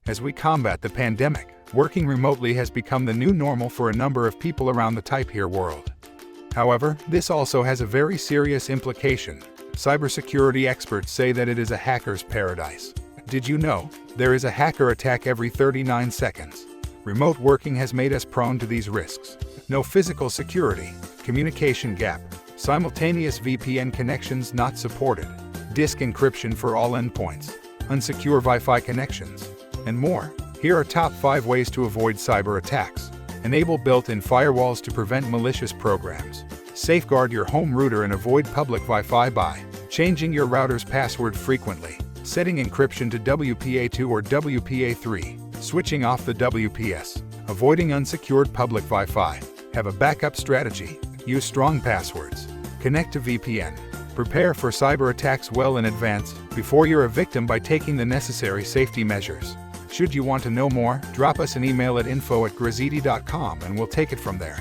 As we combat the pandemic, working remotely has become the new normal for a number of people around the type here world. However, this also has a very serious implication. Cybersecurity experts say that it is a hacker's paradise. Did you know? There is a hacker attack every 39 seconds. Remote working has made us prone to these risks. No physical security, communication gap, simultaneous VPN connections not supported, disk encryption for all endpoints, unsecure Wi-Fi connections, and more. Here are top 5 ways to avoid cyber attacks. Enable built-in firewalls to prevent malicious programs. Safeguard your home router and avoid public Wi-Fi by changing your router's password frequently, setting encryption to WPA2 or WPA3, switching off the WPS, avoiding unsecured public Wi-Fi. Have a backup strategy. Use strong passwords. Connect to VPN. Prepare for cyber attacks well in advance before you're a victim by taking the necessary safety measures. Should you want to know more, drop us an email at info@graziti.com and we'll take it from there.